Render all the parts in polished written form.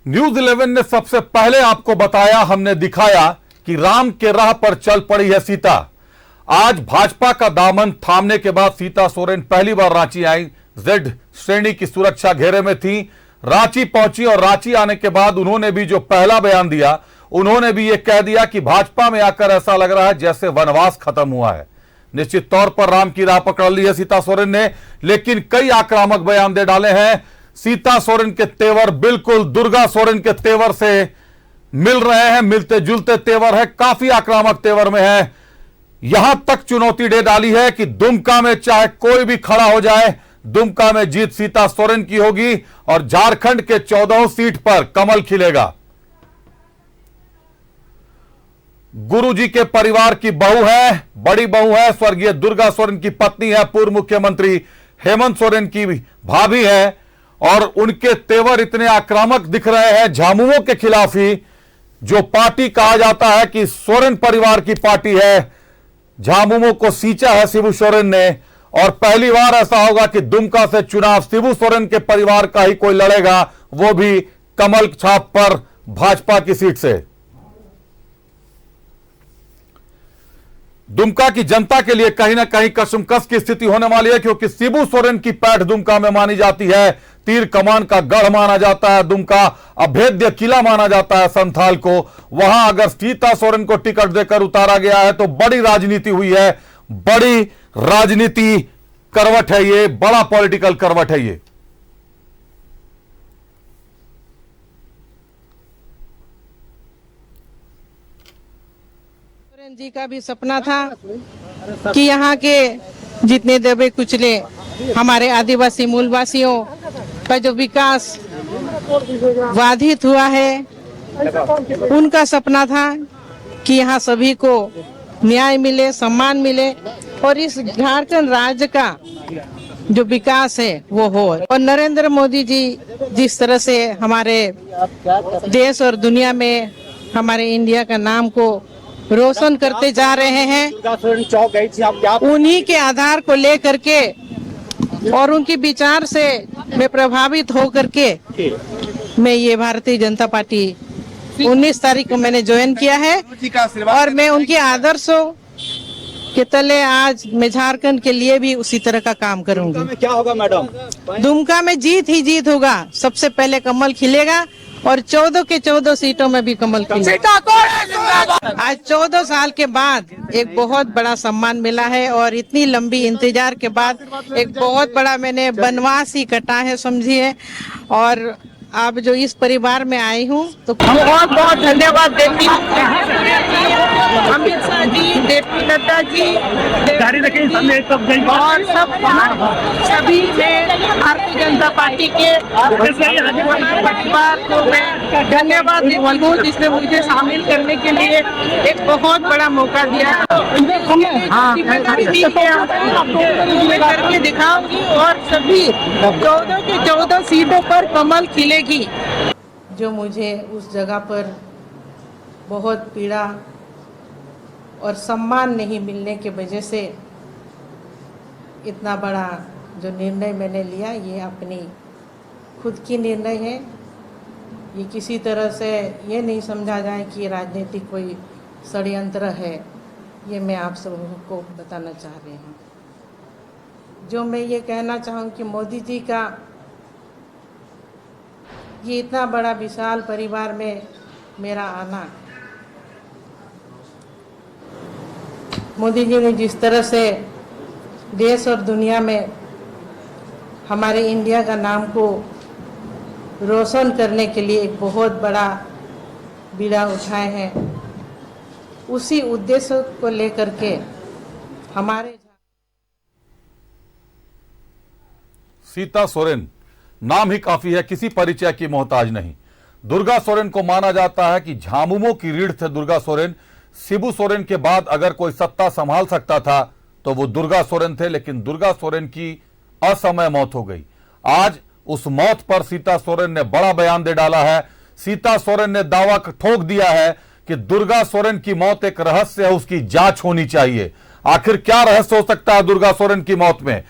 News 11 ने सबसे पहले आपको बताया, हमने दिखाया कि राम के राह पर चल पड़ी है सीता। आज भाजपा का दामन थामने के बाद सीता सोरेन पहली बार रांची आई। जेड श्रेणी की सुरक्षा घेरे में थी, रांची पहुंची और रांची आने के बाद उन्होंने भी जो पहला बयान दिया, उन्होंने भी यह कह दिया कि भाजपा में आकर ऐसा लग रहा है जैसे वनवास खत्म हुआ है। निश्चित तौर पर राम की राह पकड़ ली है सीता सोरेन ने, लेकिन कई आक्रामक बयान दे डाले हैं। सीता सोरेन के तेवर बिल्कुल दुर्गा सोरेन के तेवर से मिल रहे हैं, मिलते जुलते तेवर है, काफी आक्रामक तेवर में है। यहां तक चुनौती दे डाली है कि दुमका में चाहे कोई भी खड़ा हो जाए, दुमका में जीत सीता सोरेन की होगी और झारखंड के 14 सीट पर कमल खिलेगा। गुरुजी के परिवार की बहू है, बड़ी बहू है, स्वर्गीय दुर्गा सोरेन की पत्नी है, पूर्व मुख्यमंत्री हेमंत सोरेन की भाभी है और उनके तेवर इतने आक्रामक दिख रहे हैं झामुमो के खिलाफ ही, जो पार्टी कहा जाता है कि सोरेन परिवार की पार्टी है। झामुमो को सींचा है शिबू सोरेन ने और पहली बार ऐसा होगा कि दुमका से चुनाव शिबू सोरेन के परिवार का ही कोई लड़ेगा, वो भी कमल छाप पर भाजपा की सीट से। दुमका की जनता के लिए कहीं ना कहीं कशमकश की स्थिति होने वाली है, क्योंकि शिबू सोरेन की पैठ दुमका में मानी जाती है, तीर कमान का गढ़ माना जाता है, दुमका अभेद्य किला माना जाता है संथाल को। वहां अगर सीता सोरेन को टिकट देकर उतारा गया है तो बड़ी राजनीति हुई है, बड़ी राजनीति करवट है ये, बड़ा पॉलिटिकल करवट है ये। जी का भी सपना था कि यहाँ के जितने दबे कुचले हमारे आदिवासी मूलवासियों का जो विकास बाधित हुआ है, उनका सपना था कि यहाँ सभी को न्याय मिले, सम्मान मिले और इस झारखंड राज्य का जो विकास है वो हो। और नरेंद्र मोदी जी जिस तरह से हमारे देश और दुनिया में हमारे इंडिया का नाम को रोशन करते जा रहे हैं, उन्हीं के आधार को लेकर के और उनकी विचार से मैं प्रभावित होकर के मैं ये भारतीय जनता पार्टी 19 तारीख को मैंने ज्वाइन किया है और मैं उनके आदर्शों के तले आज मैं झारखंड के लिए भी उसी तरह का काम करूंगी। क्या होगा मैडम? दुमका में जीत ही जीत होगा, सबसे पहले कमल खिलेगा और 14 के 14 सीटों में भी कमल खिलेगा। आज 14 साल के बाद एक बहुत बड़ा सम्मान मिला है और इतनी लंबी इंतजार के बाद एक बहुत बड़ा मैंने वनवास ही कटा है समझिए। और अब जो इस परिवार में आई हूँ तो बहुत बहुत धन्यवाद देती हूँ अमित शाह जी, जेपी नड्डा जी और सब सभी भारतीय जनता पार्टी के परिवार को मैं धन्यवाद देती हूँ, जिसने मुझे शामिल करने के लिए एक बहुत बड़ा मौका दिया। मैं करके दिखाऊंगी और सभी 14 के 14 सीटों पर कमल खिलेगी। जो मुझे उस जगह पर बहुत पीड़ा और सम्मान नहीं मिलने के वजह से इतना बड़ा जो निर्णय मैंने लिया, ये अपनी खुद की निर्णय है। ये किसी तरह से ये नहीं समझा जाए कि राजनीतिक कोई षड्यंत्र है, ये मैं आप सबको बताना चाह रही हूँ। जो मैं ये कहना चाहूँ कि मोदी जी का ये इतना बड़ा विशाल परिवार में मेरा आना, मोदी जी ने जिस तरह से देश और दुनिया में हमारे इंडिया का नाम को रोशन करने के लिए एक बहुत बड़ा बीड़ा उठाए हैं, उसी उद्देश्य को लेकर के हमारे सीता सोरेन नाम ही काफी है, किसी परिचय की मोहताज नहीं। दुर्गा सोरेन को माना जाता है कि झामुमो की रीढ़ थे दुर्गा सोरेन। शिबू सोरेन के बाद अगर कोई सत्ता संभाल सकता था तो वो दुर्गा सोरेन थे, लेकिन दुर्गा सोरेन की असमय मौत हो गई। आज उस मौत पर सीता सोरेन ने बड़ा बयान दे डाला है। सीता सोरेन ने दावा ठोक दिया है कि दुर्गा सोरेन की मौत एक रहस्य है, उसकी जांच होनी चाहिए। आखिर क्या रहस्य हो सकता है दुर्गा सोरेन की मौत में?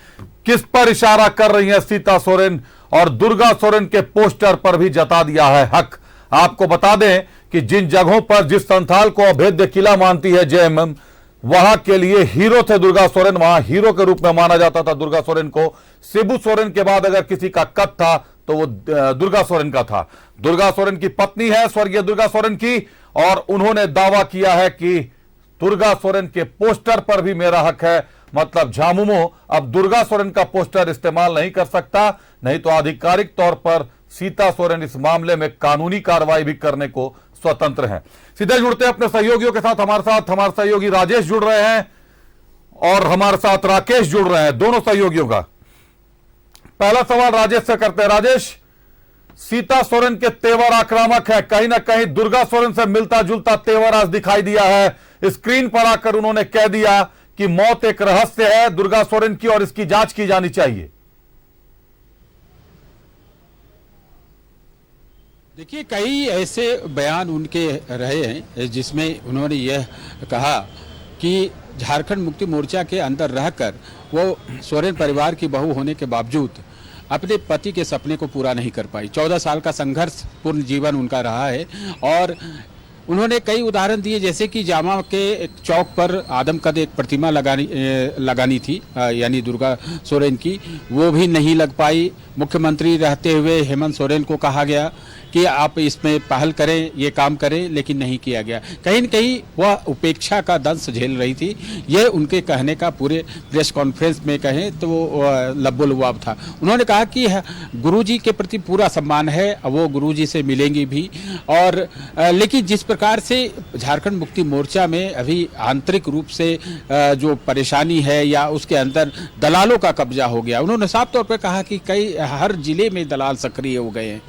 किस पर इशारा कर रही है सीता सोरेन? और दुर्गा सोरेन के पोस्टर पर भी जता दिया है हक। आपको बता दें कि जिन जगहों पर जिस संथाल को अभेद्य किला मानती है जेएमएम, वहां के लिए हीरो थे दुर्गा सोरेन, वहां हीरो के रूप में माना जाता था दुर्गा सोरेन को। शिबू सोरेन के बाद अगर किसी का कद था तो वो दुर्गा सोरेन का था। दुर्गा सोरेन की पत्नी है स्वर्गीय दुर्गा सोरेन की, और उन्होंने दावा किया है कि दुर्गा सोरेन के पोस्टर पर भी मेरा हक है। मतलब झामुमो अब दुर्गा सोरेन का पोस्टर इस्तेमाल नहीं कर सकता, नहीं तो आधिकारिक तौर पर सीता सोरेन इस मामले में कानूनी कार्रवाई भी करने को स्वतंत्र हैं। सीधे जुड़ते हैं अपने सहयोगियों के साथ। हमारे सहयोगी राजेश जुड़ रहे हैं और हमारे साथ राकेश जुड़ रहे हैं, दोनों सहयोगियों का। पहला सवाल राजेश से करते हैं। राजेश, सीता सोरेन के तेवर आक्रामक है, कहीं ना कहीं दुर्गा सोरेन से मिलता जुलता तेवर आज दिखाई दिया है। स्क्रीन पर आकर उन्होंने कह दिया कि मौत एक रहस्य है दुर्गा सोरेन की और इसकी जांच की जानी चाहिए। देखिए, कई ऐसे बयान उनके रहे हैं जिसमें उन्होंने यह कहा कि झारखंड मुक्ति मोर्चा के अंदर रहकर वो सोरेन परिवार की बहू होने के बावजूद अपने पति के सपने को पूरा नहीं कर पाई। 14 साल का संघर्षपूर्ण जीवन उनका रहा है और उन्होंने कई उदाहरण दिए, जैसे कि जामा के एक चौक पर आदमकद एक प्रतिमा लगानी थी यानी दुर्गा सोरेन की, वो भी नहीं लग पाई। मुख्यमंत्री रहते हुए हेमंत सोरेन को कहा गया कि आप इसमें पहल करें, ये काम करें, लेकिन नहीं किया गया। कहीं न कहीं वह उपेक्षा का दंश झेल रही थी। यह उनके कहने का पूरे प्रेस कॉन्फ्रेंस में कहें तो लब्बो-लुआब था। उन्होंने कहा कि गुरुजी के प्रति पूरा सम्मान है, वो गुरुजी से मिलेंगी भी। और लेकिन जिस प्रकार से झारखंड मुक्ति मोर्चा में अभी आंतरिक रूप से जो परेशानी है या उसके अंदर दलालों का कब्जा हो गया, उन्होंने साफ तौर पर कहा कि हर जिले में दलाल सक्रिय हो गए हैं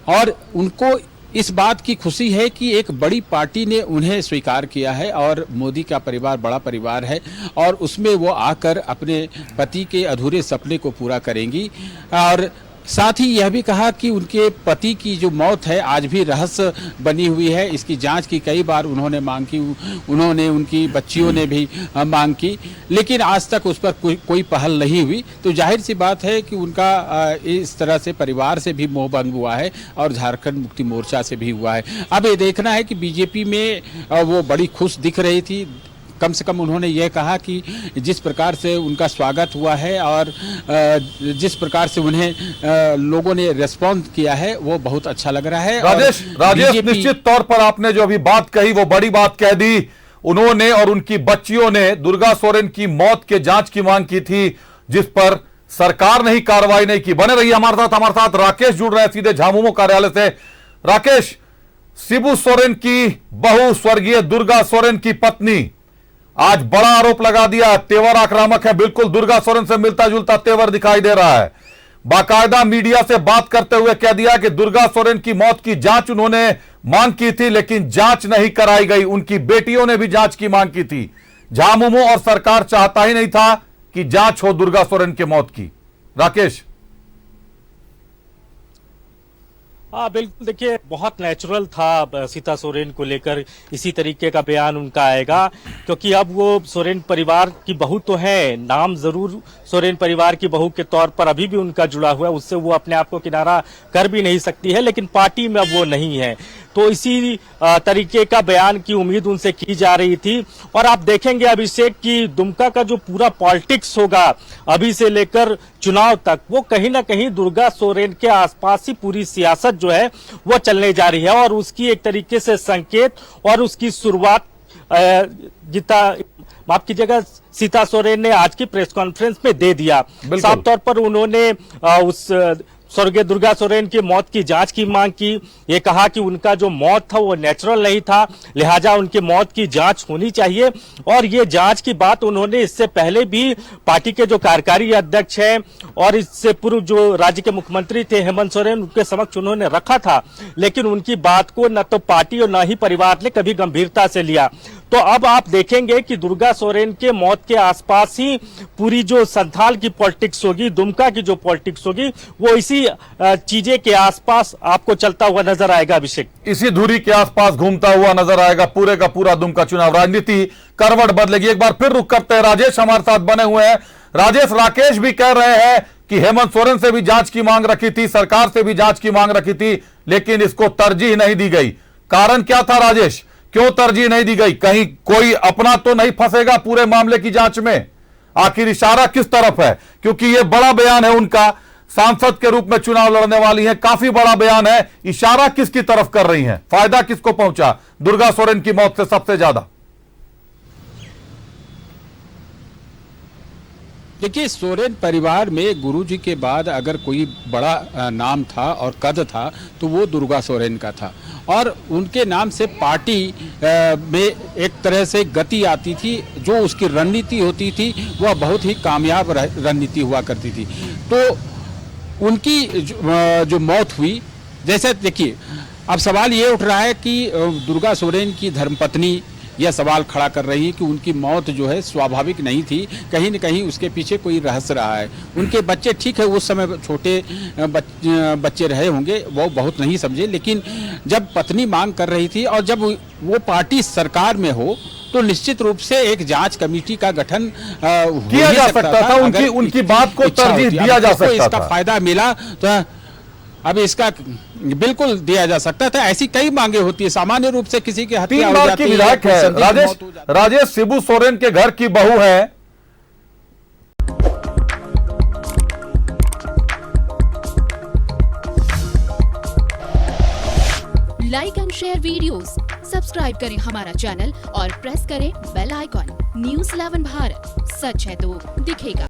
और उनको इस बात की खुशी है कि एक बड़ी पार्टी ने उन्हें स्वीकार किया है और मोदी का परिवार बड़ा परिवार है और उसमें वो आकर अपने पति के अधूरे सपने को पूरा करेंगी। और साथ ही यह भी कहा कि उनके पति की जो मौत है आज भी रहस्य बनी हुई है, इसकी जांच की कई बार उन्होंने मांग की, उन्होंने उनकी बच्चियों ने भी मांग की, लेकिन आज तक उस पर कोई पहल नहीं हुई। तो जाहिर सी बात है कि उनका इस तरह से परिवार से भी मोह भंग हुआ है और झारखंड मुक्ति मोर्चा से भी हुआ है। अब ये देखना है कि बीजेपी में वो बड़ी खुश दिख रही थी। कम से कम उन्होंने ये कहा कि जिस प्रकार से उनका स्वागत हुआ है और जिस प्रकार से उन्हें लोगों ने रेस्पॉन्ड किया है वो बहुत अच्छा लग रहा है। राजेश निश्चित तौर पर आपने जो अभी बात कही वो बड़ी बात कह दी। उन्होंने और उनकी बच्चियों ने दुर्गा सोरेन की मौत के जांच की मांग की थी, जिस पर सरकार ने ही कार्रवाई नहीं की। बने रहिए हमारे साथ राकेश जुड़ रहे हैं सीधे झामुमो कार्यालय से। राकेश, शिबू सोरेन की बहू स्वर्गीय दुर्गा सोरेन की पत्नी आज बड़ा आरोप लगा दिया, तेवर आक्रामक है, बिल्कुल दुर्गा सोरेन से मिलता जुलता तेवर दिखाई दे रहा है। बाकायदा मीडिया से बात करते हुए कह दिया कि दुर्गा सोरेन की मौत की जांच उन्होंने मांग की थी लेकिन जांच नहीं कराई गई। उनकी बेटियों ने भी जांच की मांग की थी। झामुमो और सरकार चाहता ही नहीं था कि जांच हो दुर्गा सोरेन की मौत की। राकेश, हाँ बिल्कुल, देखिए बहुत नेचुरल था सीता सोरेन को लेकर इसी तरीके का बयान उनका आएगा, क्योंकि अब वो सोरेन परिवार की बहू तो है, नाम जरूर सोरेन परिवार की बहू के तौर पर अभी भी उनका जुड़ा हुआ है, उससे वो अपने आप को किनारा कर भी नहीं सकती है, लेकिन पार्टी में अब वो नहीं है। तो इसी तरीके का बयान की उम्मीद उनसे की जा रही थी। और आप देखेंगे अभिषेक की दुमका का जो पूरा पॉलिटिक्स होगा अभी से लेकर चुनाव तक, वो कहीं ना कहीं दुर्गा सोरेन के आसपास ही पूरी सियासत जो है वो चलने जा रही है। और उसकी एक तरीके से संकेत और उसकी शुरुआत माफ कीजिएगा सीता सोरेन ने आज की प्रेस कॉन्फ्रेंस में दे दिया। साफ तौर पर उन्होंने उस स्वर्गीय दुर्गा सोरेन की मौत की जांच की मांग की। ये कहा कि उनका जो मौत था वो नेचुरल नहीं था, लिहाजा उनकी मौत की जांच होनी चाहिए। और ये जांच की बात उन्होंने इससे पहले भी पार्टी के जो कार्यकारी अध्यक्ष हैं और इससे पूर्व जो राज्य के मुख्यमंत्री थे हेमंत सोरेन, उनके समक्ष उन्होंने रखा था, लेकिन उनकी बात को न तो पार्टी और न ही परिवार ने कभी गंभीरता से लिया। तो अब आप देखेंगे कि दुर्गा सोरेन के मौत के आसपास ही पूरी जो संथाल की पॉलिटिक्स होगी, दुमका की जो पॉलिटिक्स होगी, वो इसी चीजें के आसपास आपको चलता हुआ नजर आएगा। अभिषेक, इसी धुरी के आसपास घूमता हुआ नजर आएगा पूरे का पूरा दुमका चुनाव। राजनीति करवट बदलेगी। एक बार फिर रुक करते हैं, राजेश हमारे साथ बने हुए हैं। राजेश, राकेश भी कह रहे हैं कि हेमंत सोरेन से भी जांच की मांग रखी थी, सरकार से भी जांच की मांग रखी थी, लेकिन इसको तरजीह नहीं दी गई। कारण क्या था राजेश, क्यों तरजीह नहीं दी गई? कहीं कोई अपना तो नहीं फंसेगा पूरे मामले की जांच में? आखिर इशारा किस तरफ है? क्योंकि यह बड़ा बयान है उनका, सांसद के रूप में चुनाव लड़ने वाली है, काफी बड़ा बयान है। इशारा किसकी तरफ कर रही हैं? फायदा किसको पहुंचा दुर्गा सोरेन की मौत से सबसे ज्यादा? देखिए, सोरेन परिवार में गुरुजी के बाद अगर कोई बड़ा नाम था और कद था तो वो दुर्गा सोरेन का था, और उनके नाम से पार्टी में एक तरह से गति आती थी। जो उसकी रणनीति होती थी वह बहुत ही कामयाब रणनीति हुआ करती थी। तो उनकी जो मौत हुई, जैसे देखिए, अब सवाल ये उठ रहा है कि दुर्गा सोरेन की धर्मपत्नी यह सवाल खड़ा कर रही है कि उनकी मौत जो है स्वाभाविक नहीं थी, कहीं न कहीं उसके पीछे कोई रहस्य रहा है। उनके बच्चे, ठीक है, उस समय छोटे बच्चे रहे होंगे, वो बहुत नहीं समझे, लेकिन जब पत्नी मांग कर रही थी और जब वो पार्टी सरकार में हो तो निश्चित रूप से एक जांच कमेटी का गठन किया जा सकता था। उनकी बात को तरजीह दिया जा सकता था। इसका फायदा मिला तो अब इसका बिल्कुल दिया जा सकता था। ऐसी कई मांगे होती है, सामान्य रूप से किसी की हत्या हो जाती है। विधायक है राजेश शिबू सोरेन के घर की बहू है। Like and share videos, subscribe करें हमारा चैनल और प्रेस करें बेल आइकॉन। न्यूज़ 11 भारत, सच है तो दिखेगा।